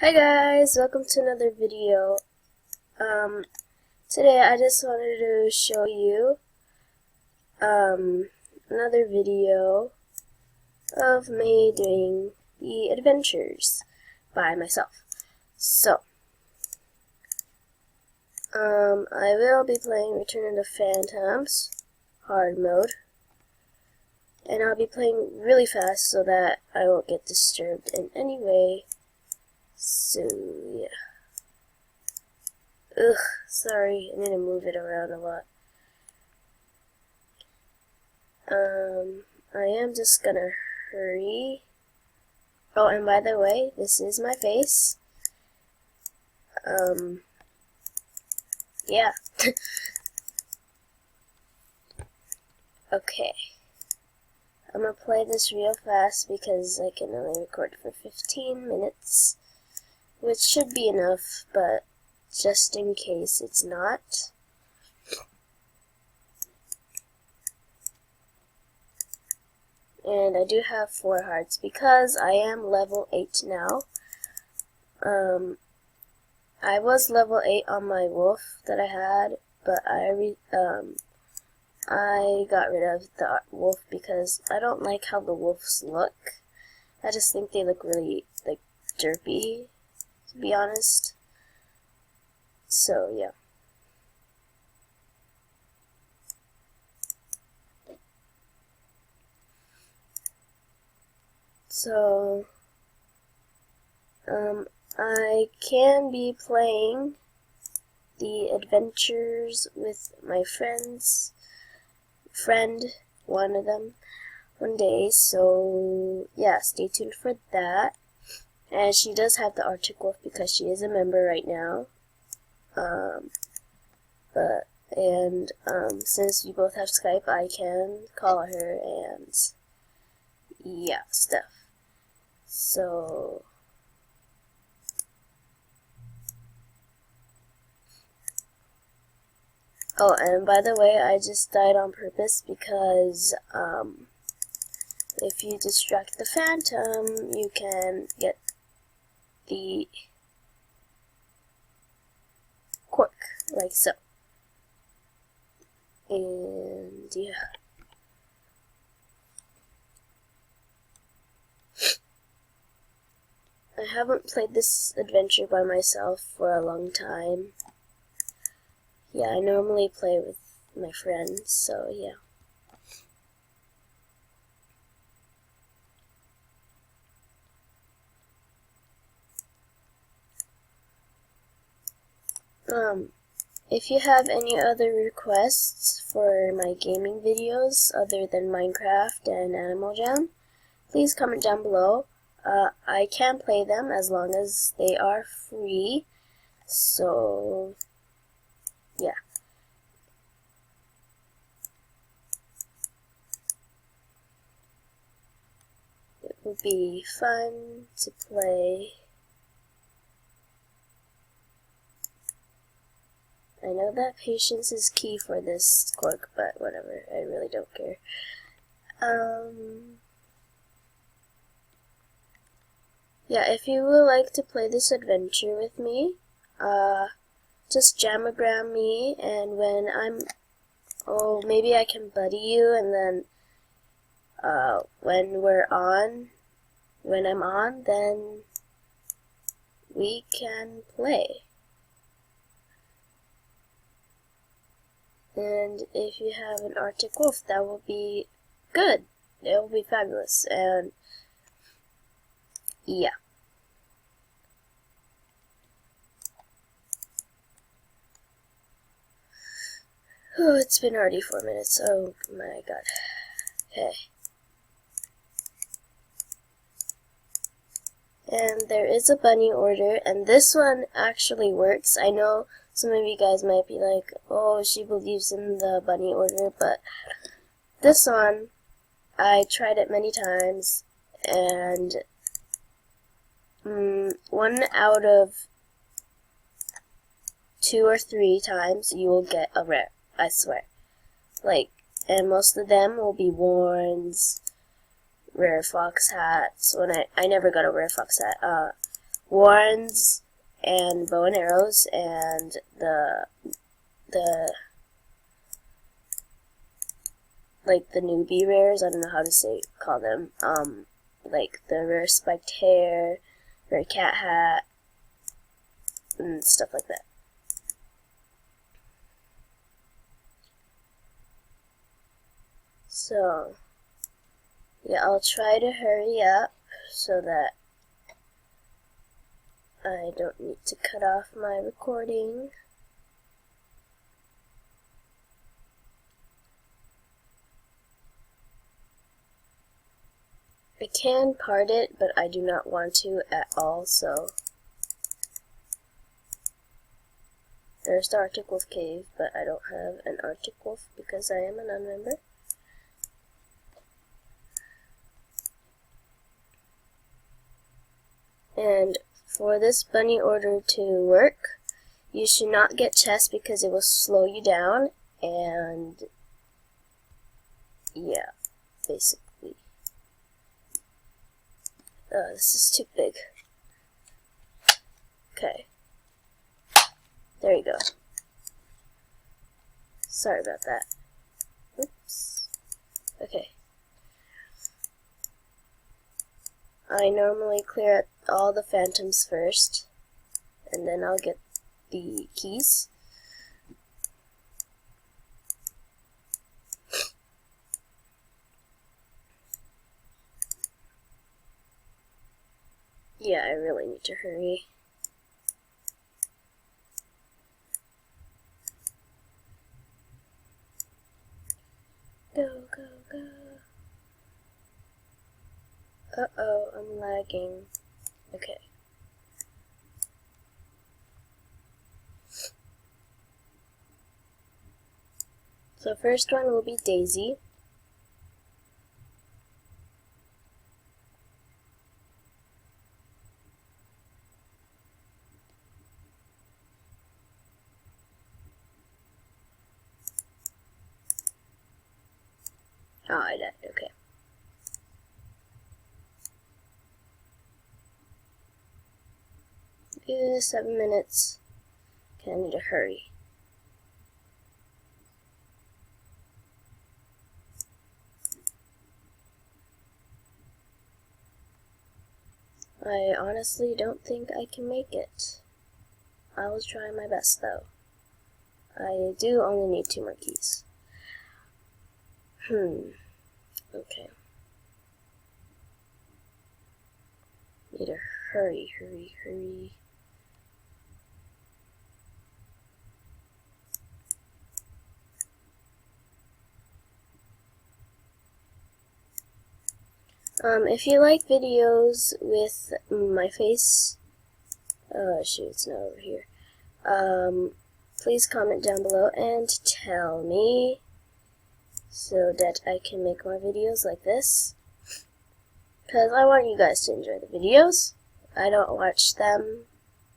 Hi guys, welcome to another video. Today I just wanted to show you another video of me doing the adventures by myself. So I will be playing Return of the Phantoms hard mode, and I'll be playing really fast so that I won't get disturbed in any way. So yeah. Ugh, sorry, I'm gonna move it around a lot. I am just gonna hurry. Oh, and by the way, this is my face. Yeah. Okay. I'm gonna play this real fast because I can only record for 15 minutes, which should be enough, but just in case it's not. And I do have 4 hearts because I am level 8 now. I was level 8 on my wolf that I had, but I got rid of the wolf because I don't like how the wolves look. I just think they look really like derpy, to be honest. So yeah. So I can be playing the adventures with my friend, one of them, one day. So yeah, stay tuned for that. And she does have the Arctic Wolf because she is a member right now. Since we both have Skype, I can call her and yeah, stuff. So oh, and by the way, I just died on purpose because if you distract the phantom, you can get the quirk, like so. And yeah. I haven't played this adventure by myself for a long time. Yeah, I normally play with my friends, so yeah. If you have any other requests for my gaming videos other than Minecraft and Animal Jam, please comment down below. I can play them as long as they are free, so yeah. It would be fun to play. I know that patience is key for this quirk, but whatever, I really don't care. Yeah, if you would like to play this adventure with me, just jamagram me, and when maybe I can buddy you, and then, when I'm on, then we can play. And if you have an Arctic Wolf, that will be good. It will be fabulous, and yeah. Oh, it's been already 4 minutes. Oh my god. Okay. And there is a bunny order, and this one actually works. I know some of you guys might be like, oh, she believes in the bunny order, but this one, I tried it many times, and 1 out of 2 or 3 times you will get a rare, I swear. And most of them will be warns, rare fox hats. I never got a rare fox hat. wands and bow and arrows, and the like the newbie rares, I don't know how to call them, like the rare spiked hair, rare cat hat, and stuff like that. So, yeah, I'll try to hurry up so that I don't need to cut off my recording. I can part it, but I do not want to at all, so there's the Arctic Wolf Cave, but I don't have an Arctic Wolf because I am a non-member. And for this bunny order to work, you should not get chests because it will slow you down, and yeah, basically. This is too big. Okay. There you go. Sorry about that. Oops. Okay. I normally clear out all the phantoms first, and then I'll get the keys. Yeah, I really need to hurry. Go, go, go. Uh-oh, I'm lagging. Okay. So first one will be Daisy. Oh, I died, okay. Do this 7 minutes. Okay, I need to hurry. I honestly don't think I can make it. I will try my best though. I do only need 2 more keys. Okay. Need to hurry, hurry, hurry. If you like videos with my face, oh shoot, it's not over here. Please comment down below and tell me so that I can make more videos like this. Because I want you guys to enjoy the videos. I don't watch them.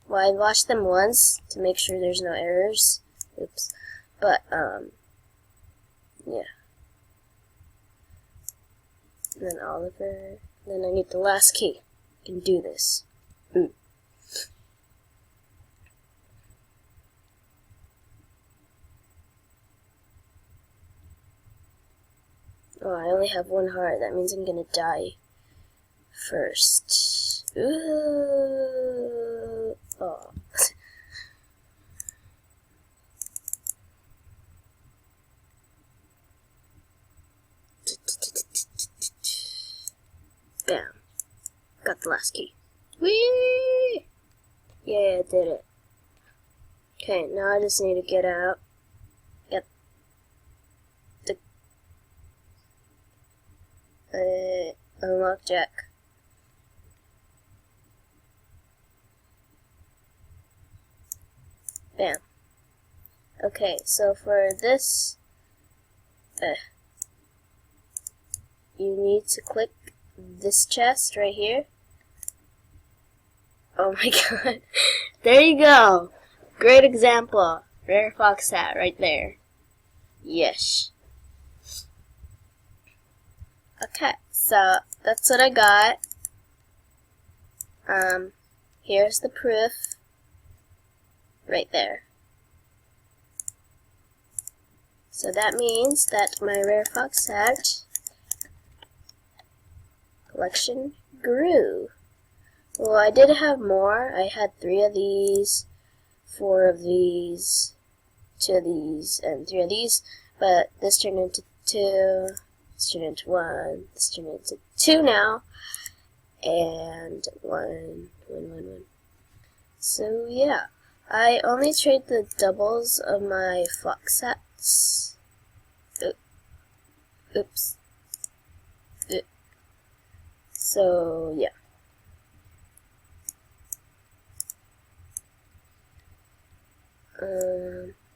Well, I watched them once to make sure there's no errors. Oops. But, yeah. And then Oliver. Then I need the last key. I can do this. Oh, I only have 1 heart. That means I'm gonna die first. Ooh. Oh. Bam. Got the last key. Whee! Yeah, I did it. Okay, now I just need to get out. Get the unlock Jack. Bam. Okay, so for this, you need to click this chest right here. Oh my god. There you go. Great example. Rare fox hat right there. Yes. Okay, so that's what I got. here's the proof right there. So that means that my Rare Fox Hat collection grew. Well, I did have more. I had 3 of these, 4 of these, 2 of these, and 3 of these, but this turned into 2, this turned into 1, this turned into 2 now, and 1. So yeah, I only trade the doubles of my Fox Hats. Oops. So yeah.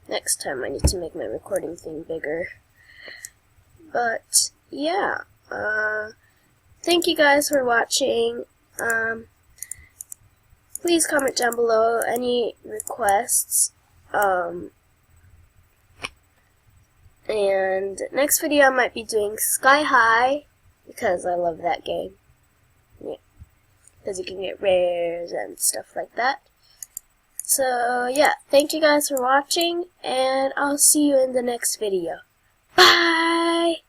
Next time I need to make my recording thing bigger. But yeah, thank you guys for watching. Please comment down below any requests. And next video I might be doing Sky High, because I love that game. Yeah, because you can get rares and stuff like that. So yeah, thank you guys for watching, and I'll see you in the next video. Bye!